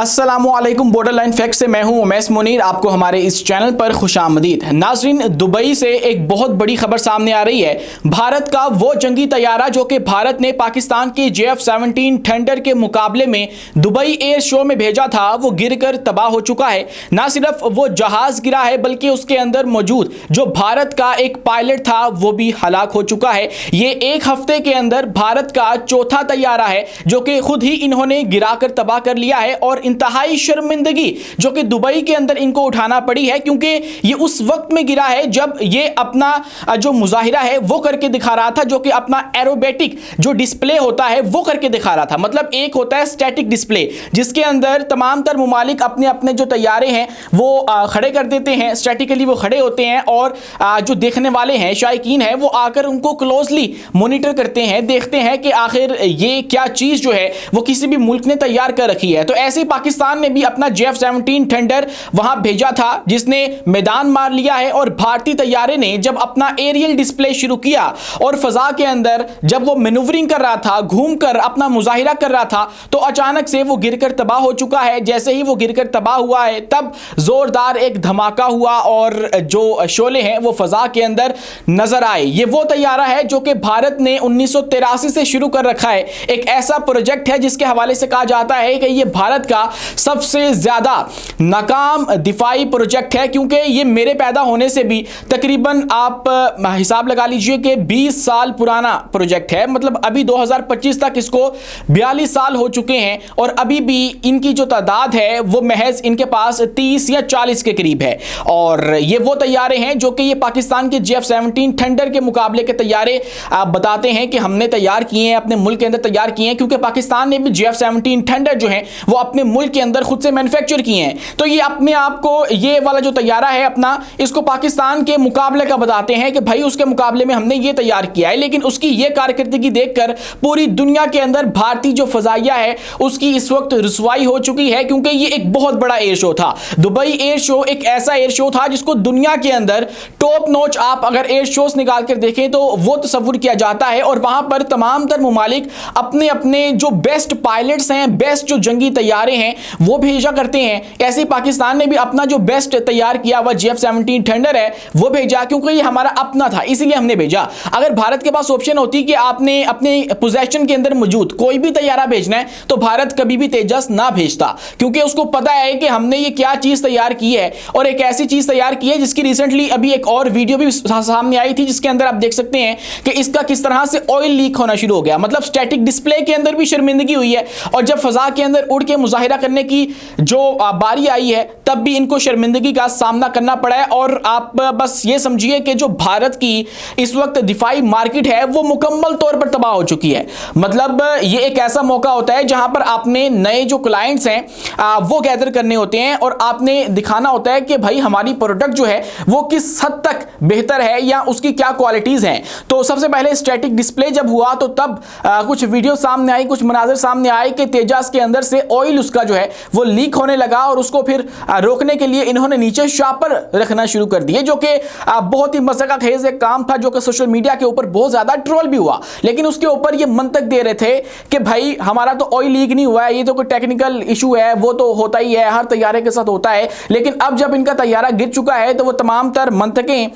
अस्सलामुअलैकुम borderline fact से मैं हूं उमैस मुनीर। आपको हमारे इस चैनल पर खुशामदीद। नाज़रीन, दुबई से एक बहुत बड़ी खबर सामने आ रही है। भारत का वो जंगी तैयारा जो कि भारत ने पाकिस्तान के JF-17 थंडर के मुकाबले में दुबई एयर शो में भेजा था, वो गिरकर तबाह हो चुका है। ना सिर्फ वो जहाज गिरा है बल्कि उसके अंदर मौजूद जो भारत का एक पायलट था वो भी हलाक हो चुका है। ये एक हफ्ते के अंदर भारत का चौथा तैयारा है जो कि खुद ही इन्होंने गिराकर तबाह कर लिया है और इंतहाई शर्मिंदगी जो कि दुबई के अंदर इनको उठाना पड़ी है, क्योंकि ये उस वक्त में गिरा है जब ये अपना जो मुजाहिरा है वो करके दिखा रहा था, जो कि अपना एरोबेटिक जो डिस्प्ले होता है वो करके दिखा रहा था। मतलब एक होता है स्टैटिक डिस्प्ले जिसके अंदर तमाम तर मुमालिक अपने अपने जो तैयारे हैं वो खड़े कर देते हैं, स्टैटिकली वो खड़े होते हैं और जो देखने वाले हैं शायकीन है वो आकर उनको क्लोजली मॉनिटर करते हैं, देखते हैं कि आखिर ये क्या चीज़ जो है वो किसी भी मुल्क ने तैयार कर रखी है। तो ऐसे पाकिस्तान ने भी अपना JF-17 थंडर वहां भेजा था जिसने मैदान मार लिया है और भारतीय तैयारे ने जब अपना एरियल डिस्प्ले शुरू किया और फजा के अंदर जब वो मैनूवरिंग कर रहा था, घूमकर अपना मुजाहिरा कर रहा था, तो अचानक से वो गिरकर तबाह हो चुका है। जैसे ही वो गिरकर तबाह हुआ है तब जोरदार एक धमाका हुआ और जो शोले हैं वो फजा के अंदर नजर आए। ये वो तैयारा है जो कि भारत ने 1983 से शुरू कर रखा है। एक ऐसा प्रोजेक्ट है जिसके हवाले से कहा जाता है कि ये भारत का सबसे ज्यादा नाकाम दिफाई प्रोजेक्ट है, क्योंकि ये मेरे पैदा होने से भी तकरीबन आप हिसाब लगा लीजिए कि 20 साल पुराना प्रोजेक्ट है। मतलब अभी 2025 तक इसको 42 साल हो चुके हैं और अभी भी इनकी जो तादाद है वो महज इनके पास 30 या 40 के करीब है। और ये वो तैयारे हैं जो कि ये पाकिस्तान के JF-17 थंडर के मुकाबले के तैयारे आप बताते हैं कि हमने तैयार किए हैं, अपने मुल्क के अंदर तैयार किए हैं, क्योंकि पाकिस्तान ने भी JF-17 थंडर जो है वो अपने मुल्क के अंदर खुद से मैन्युफैक्चर किए हैं। तो ये अपने आप को ये वाला जो तैयारा है अपना, इसको पाकिस्तान के मुकाबले का बताते हैं कि भाई उसके मुकाबले में हमने ये तैयार किया है। लेकिन उसकी ये कारकर्दगी देखकर पूरी दुनिया के अंदर भारतीय जो फजाइया है उसकी इस वक्त रुसवाई हो चुकी है, क्योंकि ये एक बहुत बड़ा एयर शो था। दुबई एयर शो एक ऐसा एयर शो था जिसको दुनिया के अंदर टॉप नॉच आप अगर एयर शोज निकाल कर देखें तो वो तस्वुर किया जाता है और वहां पर तमाम तर मुमालिक अपने अपने जो बेस्ट पायलट्स हैं, बेस्ट जो जंगी तैयारे हैं वो भेजा करते हैं। ऐसे पाकिस्तान ने भी अपना जो बेस्ट तैयार किया हुआ JF-17 थंडर है वो भेजा, क्योंकि ये हमारा अपना था इसीलिए हमने भेजा। अगर भारत के पास ऑप्शन होती कि आपने अपने पोजेशन के अंदर मौजूद कोई भी तैयारा भेजना है तो भारत कभी भी तेजस ना भेजता, क्योंकि उसको पता है कि हमने ये क्या चीज तैयार की है और एक ऐसी चीज तैयार की है जिसकी रिसेंटली अभी एक और वीडियो भी सामने आई थी जिसके अंदर आप देख सकते हैं कि इसका किस तरह से ऑयल लीक होना शुरू हो गया। मतलब स्टैटिक डिस्प्ले के अंदर भी शर्मिंदगी हुई है और जब फजा के अंदर उड़ के मुजाहिरा करने की जो बारी आई है तब भी इनको शर्मिंदगी का सामना करना पड़ा है। और आप बस ये समझिए कि जो भारत की इस वक्त दिफाई मार्केट है वो मुकम्मल तौर पर तबाह हो चुकी है। मतलब ये एक ऐसा मौका होता है जहां पर आपने नए जो क्लाइंट्स हैं वो गैदर करने होते हैं और आपने दिखाना होता है कि भाई हमारी प्रोडक्ट जो है वो किस हद तक बेहतर है या उसकी क्या क्वालिटीज हैं। तो सबसे पहले स्टैटिक डिस्प्ले जब हुआ तो तब कुछ वीडियो सामने आई, कुछ मनाजर सामने आए कि तेजास के अंदर से ऑयल उसका जो है वो लीक होने लगा और उसको फिर रोकने के लिए इन्होंने नीचे शापर रखना शुरू कर दिए, जो कि बहुत ही मज़े का खेज एक काम था जो कि सोशल मीडिया के ऊपर बहुत ज्यादा ट्रोल भी हुआ। लेकिन उसके ऊपर ये मंतक दे रहे थे कि भाई हमारा तो ऑयल लीक नहीं हुआ है, ये तो कोई टेक्निकल इशू है, वो तो होता ही है, हर तैयारे के साथ होता है। लेकिन अब जब इनका तैयारा गिर चुका है तो वो तमाम तर मंतकें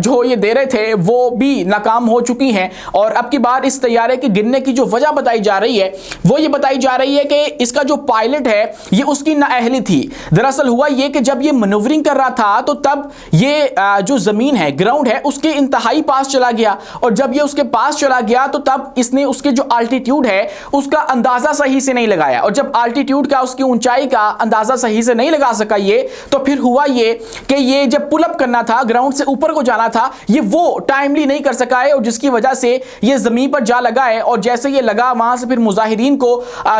जो ये दे रहे थे वो भी नाकाम हो चुकी हैं। और अब की बार इस तैयारे के गिरने की जो वजह बताई जा रही है वो ये बताई जा रही है कि इसका जो पायलट है ये उसकी नाअहली थी। दरअसल हुआ ये कि जब ये मैनूवरिंग कर रहा था तो तब ये जो जमीन है, ग्राउंड है, उसके इंतहाई पास चला गया और जब ये उसके पास चला गया तो तब इसने उसके जो अल्टीट्यूड है उसका अंदाजा सही से नहीं लगाया और जब अल्टीट्यूड का, उसकी ऊंचाई का अंदाजा सही से नहीं लगा सका ये, तो फिर हुआ ये कि ये जब पुल अप करना था, ग्राउंड से ऊपर को जाना था, ये वो टाइमली नहीं कर सका है और जिसकी वजह से ये जमीन पर जा लगा है। और जैसे ये लगा वहां से फिर मुजाहिरीन को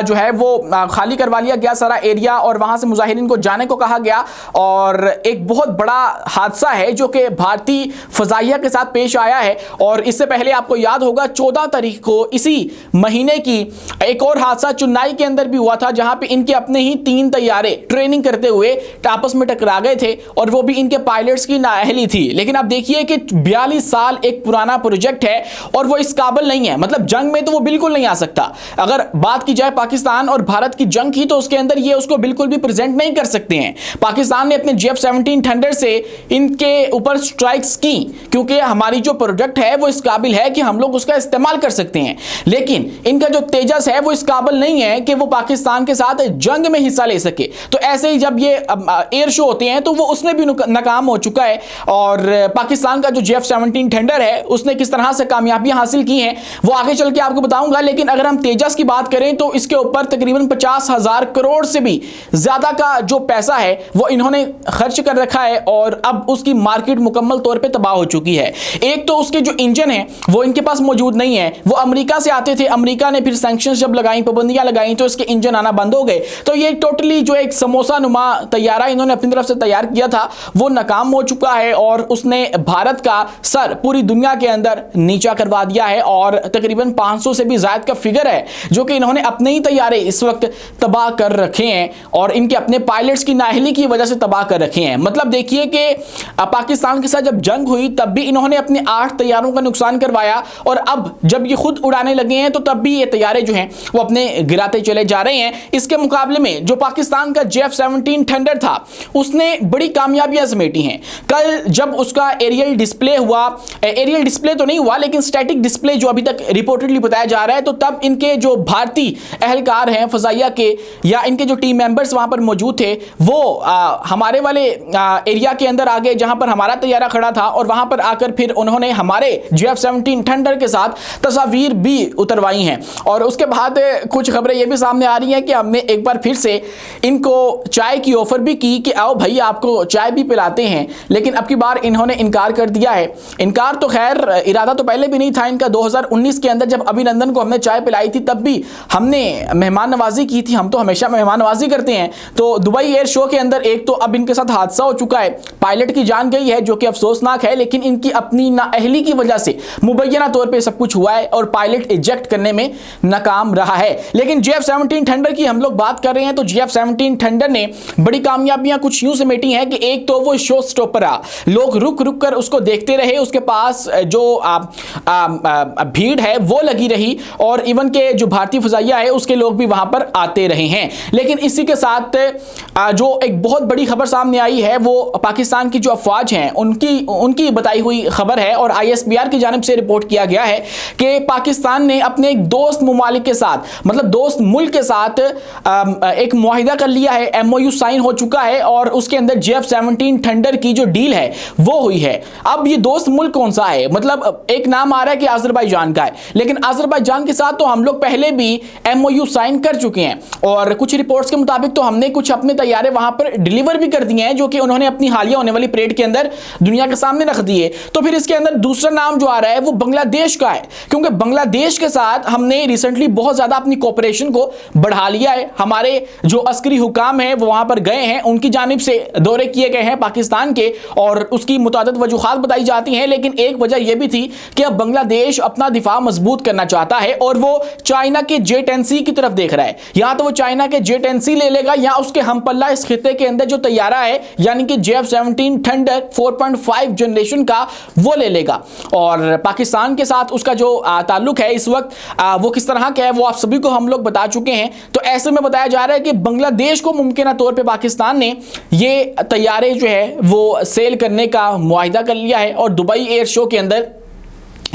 जो है वो खाली करवा लिया गया सारा एरिया और वहां से मुजाहिरीन को जाने को कहा गया। और एक बहुत बड़ा हादसा है जो कि भारतीय फजाइया के साथ पेश आया है। और इससे पहले आपको याद होगा 14 तारीख को इसी महीने की एक और हादसा चेन्नई के अंदर भी हुआ था, जहां पे इनके अपने ही 3 तैयारे ट्रेनिंग करते हुए आपस में टकरा गए थे और वो भी इनके पायलट्स की नाअहली थी। लेकिन अब देखिए कि 42 साल एक पुराना प्रोजेक्ट है और वो इस काबिल नहीं है, मतलब जंग में तो वो बिल्कुल नहीं आ सकता। अगर बात की जाए पाकिस्तान और भारत की जंग की तो उसके अंदर ये उसको बिल्कुल भी प्रेजेंट नहीं कर सकते हैं। पाकिस्तान ने अपने J-17 थंडर से इनके ऊपर स्ट्राइक्स की क्योंकि हमारी जो प्रोडक्ट है वो इस काबिल है कि हम लोग उसका इस्तेमाल कर सकते हैं, लेकिन इनका जो तेजस है वो इस काबिल नहीं है कि वो पाकिस्तान के साथ जंग में हिस्सा ले सके। तो ऐसे ही जब ये एयर शो होते हैं तो वो उसमें भी नाकाम हो चुका है। और पाकिस्तान का जो J-17 थंडर है उसने किस तरह से कामयाबियां हासिल की हैं वो आगे चल के आपको बताऊंगा। लेकिन अगर हम तेजस की बात करें तो इसके ऊपर तकरीबन 50,000 करोड़ से भी ज्यादा का जो पैसा है वो इन्होंने खर्च कर रखा है और अब उसकी मार्केट मुकम्मल तौर पे तबाह हो चुकी है। एक तो उसके जो इंजन है वो इनके पास मौजूद नहीं है, वो अमेरिका से आते थे, अमेरिका ने फिर सैंक्शंस जब लगाई, पाबंदियां लगाई तो इसके इंजन आना बंद हो गए। तो ये टोटली जो एक समोसा नुमा तैयारा इन्होंने अपनी तरफ से तैयार किया था वो नाकाम हो चुका है और उसने भारत का सर पूरी दुनिया के अंदर नीचा करवा दिया है। और तकरीबन 500 से भी ज्यादा का फिगर है जो कि इन्होंने अपने ही तैयारे इस वक्त तबाह कर रखे हैं और इनके अपने पायलट्स की नाअहली की वजह से तबाह कर रखे हैं। मतलब देखिए कि पाकिस्तान के साथ जब जंग हुई तब भी इन्होंने अपने 8 तैयारों का नुकसान करवाया और अब जब ये खुद उड़ाने लगे हैं तो तब भी ये तैयारे जो हैं वो अपने गिराते चले जा रहे हैं। इसके मुकाबले में जो पाकिस्तान का J-17 थंडर था उसने बड़ी कामयाबियां समेटी हैं। कल जब उसका एरियल डिस्प्ले हुआ, एरियल डिस्प्ले तो नहीं हुआ लेकिन स्टैटिक डिस्प्ले जो अभी तक रिपोर्टेडली बताया जा रहा है, तो तब इनके जो भारतीय अहलकार हैं फजाइया के या इनके जो टीम मेंबर्स वहां पर मौजूद थे वो हमारे वाले एरिया के अंदर आ गए जहां पर हमारा तैयारा खड़ा था और वहां पर आकर फिर उन्होंने हमारे J-17 थंडर के साथ तस्वीर भी उतरवाई हैं। और उसके बाद कुछ खबरें ये भी सामने आ रही हैं कि हमने एक बार फिर से इनको चाय की ऑफर भी की कि आओ भाई आपको चाय भी पिलाते हैं, लेकिन अब की बार इन्होंने इनकार कर दिया है। इनकार तो खैर इरादा तो पहले भी नहीं था इनका। 2019 के अंदर जब अभिनंदन को हमने चाय पिलाई थी तब भी हमने मेहमान नवाजी की थी, हम तो हमेशा मेहमान नवाजी करते हैं। तो दुबई एयर शो के अंदर एक तो अब इनके साथ हादसा हो चुका है, पायलट की जान गई है जो कि अफसोसनाक है, लेकिन इनकी अपनी नाअहली की वजह से मुबैना तौर पर सब कुछ हुआ है और पायलट इजेक्ट करने में नाकाम रहा है। लेकिन J-17 थंडर की हम लोग बात कर रहे हैं तो J-17 थंडर ने बड़ी कामयाबियां कुछ यूं समेटी हैं कि एक तो वो शो स्टॉपर रहा, लोग रुक रुक कर उसको देखते रहे, उसके पास जो भीड़ है वो लगी रही और इवन के जो भारतीय फजाइया है उसके लोग भी वहां पर आते रहे हैं। लेकिन इसी के साथ जो एक बहुत बड़ी खबर सामने आई है वो पाकिस्तान की जो अफवाज हैं उनकी बताई हुई खबर है और ISPR की जानिब से रिपोर्ट किया गया है कि पाकिस्तान ने अपने एक दोस्त मुमालिक के साथ, मतलब दोस्त मुल्क के साथ एक मुआहिदा कर लिया है, MOU साइन हो चुका है और उसके अंदर J-17 थंडर की जो डील है वो हुई है। अब ये दोस्त मुल्क कौन सा है, मतलब एक नाम आ रहा है कि अजरबैजान का है, लेकिन अजरबैजान के साथ तो हम लोग पहले भी MOU साइन कर चुके हैं और कुछ रिपोर्ट्स के मुताबिक तो हमने कुछ अपने तैयारे वहां पर डिलीवर भी कर दिए हैं जो कि उन्होंने अपनी हालिया होने वाली परेड के अंदर दुनिया के सामने रख दिए। तो फिर इसके अंदर दूसरा नाम जो आ रहा है वो बांग्लादेश का है, क्योंकि बांग्लादेश के साथ हमने रिसेंटली बहुत ज्यादा अपनी कोऑपरेशन को बढ़ा लिया है। हमारे जो अस्करी हुकाम हैं वो वहां पर गए हैं, उनकी जानिब से दौरे किए गए हैं पाकिस्तान के और उसकी मुतादिद वजूहात बताई जाती हैं, लेकिन एक वजह यह भी थी कि अब बांग्लादेश अपना दिफा मजबूत करना चाहता है और वो चाइना के J-10C की तरफ देख रहा है। या तो वो चाइना के J-10C ले लेगा या उसके हमपल्ला इस खिते के अंदर जो तैयारा है यानी कि J-17 थंडर 4.5 जनरेशन का वो ले लेगा। और पाकिस्तान के साथ उसका जो ताल्लुक है इस वक्त वो किस तरह का है वो आप सभी को हम लोग बता चुके हैं। तो ऐसे में बताया जा रहा है कि बांग्लादेश को मुमकिन तौर पे पाकिस्तान ने ये तैयारे जो है वो सेल करने का मुआहिदा कर लिया है और दुबई एयर शो के अंदर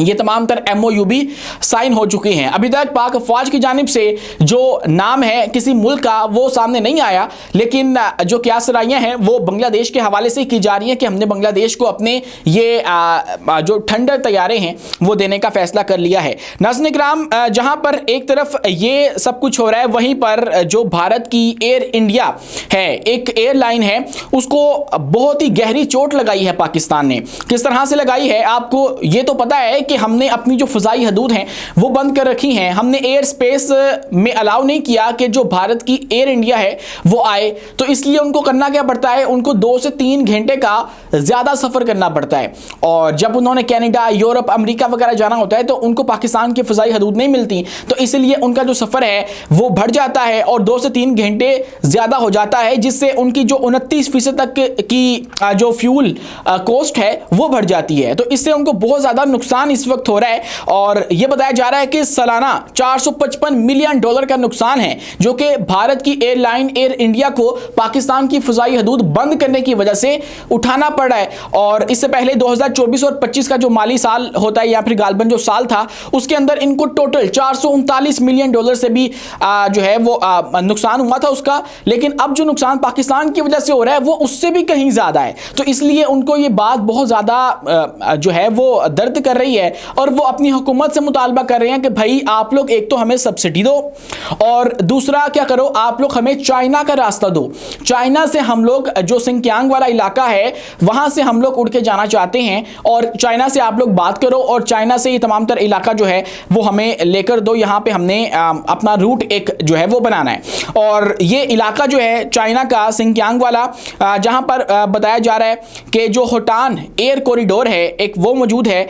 ये तमाम तर MOU भी साइन हो चुके हैं। अभी तक पाक अफवाज की जानिब से जो नाम है किसी मुल्क का वो सामने नहीं आया, लेकिन जो क्यासराइयाँ हैं वो बांग्लादेश के हवाले से की जा रही हैं कि हमने बांग्लादेश को अपने ये जो थंडर तैयारे हैं वो देने का फैसला कर लिया है। नाज़रीन इकराम, जहाँ पर एक तरफ ये सब कुछ हो रहा है वहीं पर जो भारत की एयर इंडिया है, एक एयरलाइन है, उसको बहुत ही गहरी चोट लगाई है पाकिस्तान ने। किस तरह से लगाई है आपको ये तो पता है कि हमने अपनी जो फ़ज़ाई हदूद हैं वो बंद कर रखी हैं। हमने एयर स्पेस में अलाउ नहीं किया कि जो भारत की एयर इंडिया है वो आए, तो इसलिए उनको करना क्या पड़ता है, उनको 2 से 3 घंटे का ज़्यादा सफ़र करना पड़ता है। और जब उन्होंने कनाडा, यूरोप, अमेरिका वगैरह जाना होता है तो उनको पाकिस्तान की फ़ज़ाई हदूद नहीं मिलती, तो इसलिए उनका जो सफ़र है वो बढ़ जाता है और 2 से 3 घंटे ज़्यादा हो जाता है, जिससे उनकी जो 29% तक की जो फ्यूल कॉस्ट है वो बढ़ जाती है। तो इससे उनको बहुत ज़्यादा नुकसान इस वक्त हो रहा है और यह बताया जा रहा है कि सालाना $455 मिलियन का नुकसान है जो कि भारत की एयरलाइन एयर इंडिया को पाकिस्तान की फ़िज़ाई हदूद बंद करने की वजह से उठाना पड़ रहा है। और इससे पहले 2024 और 25 का जो माली साल होता है या फिर गालबन जो साल था उसके अंदर इनको टोटल $439 मिलियन से भी जो है वो नुकसान हुआ था उसका। लेकिन अब जो नुकसान पाकिस्तान की वजह से हो रहा है वो उससे भी कहीं ज़्यादा है। तो इसलिए उनको ये बात बहुत ज़्यादा जो है वो दर्द कर रही है और वो अपनी हुकूमत से मुतालबा कर रहे हैं कि भाई आप लोग एक तो हमें सब्सिडी दो और दूसरा क्या करो, आप लोग हमें चाइना का रास्ता दो। चाइना से हम लोग जो सिंकियांग वाला इलाका है वहां से हम लोग उड़ के जाना चाहते हैं और चाइना से आप लोग बात करो और चाइना से ये तमाम तर इलाका जो है वो हमें लेकर दो। यहाँ पे हमने अपना रूट एक जो है वो बनाना है और ये इलाका जो है चाइना का सिंकियांग वाला जहां पर बताया जा रहा है कि जो होटान एयर कॉरिडोर है एक वो मौजूद है,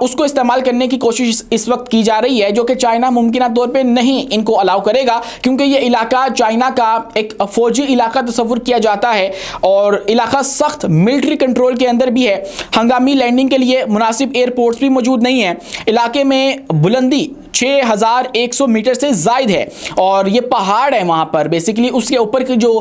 उसको इस्तेमाल करने की कोशिश इस वक्त की जा रही है जो कि चाइना मुमकिन तौर पे नहीं इनको अलाउ करेगा क्योंकि ये इलाका चाइना का एक फौजी इलाका तस्वुर किया जाता है और इलाका सख्त मिलिट्री कंट्रोल के अंदर भी है। हंगामी लैंडिंग के लिए मुनासिब एयरपोर्ट्स भी मौजूद नहीं है। इलाके में बुलंदी 6100 मीटर से जायद है और ये पहाड़ है वहां पर, बेसिकली उसके ऊपर की जो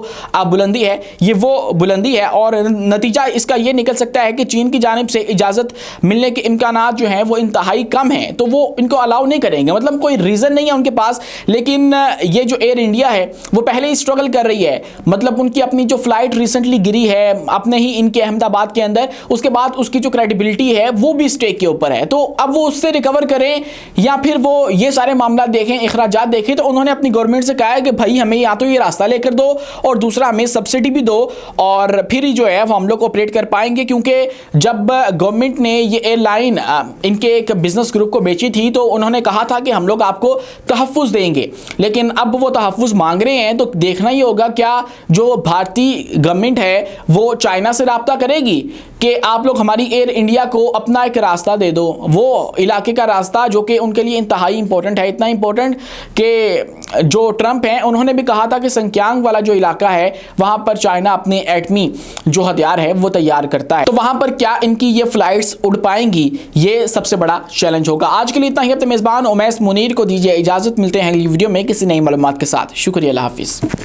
बुलंदी है ये वो बुलंदी है और नतीजा इसका ये निकल सकता है कि चीन की जानिब से इजाज़त मिलने के इम्कानात जो हैं वो इंतहाई कम हैं, तो वो इनको अलाउ नहीं करेंगे। मतलब कोई रीज़न नहीं है उनके पास। लेकिन ये जो एयर इंडिया है वो पहले ही स्ट्रगल कर रही है, मतलब उनकी अपनी जो फ्लाइट रिसेंटली गिरी है अपने ही इनके अहमदाबाद के अंदर, उसके बाद उसकी जो क्रेडिबिलिटी है वो भी स्टेक के ऊपर है। तो अब वो उससे रिकवर करें या फिर वो ये सारे मामला देखें, इखराजात देखें। तो उन्होंने अपनी गवर्नमेंट से कहा है कि भाई हमें या तो ये रास्ता लेकर दो और दूसरा हमें सब्सिडी भी दो और फिर ही जो है वो हम लोग ऑपरेट कर पाएंगे। क्योंकि जब गवर्नमेंट ने ये एयरलाइन इनके एक बिजनेस ग्रुप को बेची थी तो उन्होंने कहा था कि हम लोग आपको तहफ़्फ़ुज़ देंगे, लेकिन अब वो तहफ़्फ़ुज़ मांग रहे हैं। तो देखना ही होगा क्या जो भारतीय गवर्नमेंट है वो चाइना से राब्ता करेगी कि आप लोग हमारी एयर इंडिया को अपना एक रास्ता दे दो, वो इलाके का रास्ता जो कि उनके लिए इंतहाई इंपॉर्टेंट है। इतना इंपॉर्टेंट कि जो ट्रंप हैं उन्होंने भी कहा था कि सिंकियांग वाला जो इलाका है वहां पर चाइना अपने एटमी जो हथियार है वो तैयार करता है। तो वहां पर क्या इनकी ये फ्लाइट्स उड़ पाएंगी, ये सबसे बड़ा चैलेंज होगा। आज के लिए इतना ही। अपने मेज़बान उमैस मुनीर को दीजिए इजाज़त, मिलते हैं अगली वीडियो में किसी नई मालूमात के साथ। शुक्रिया, अल्लाह हाफिज़।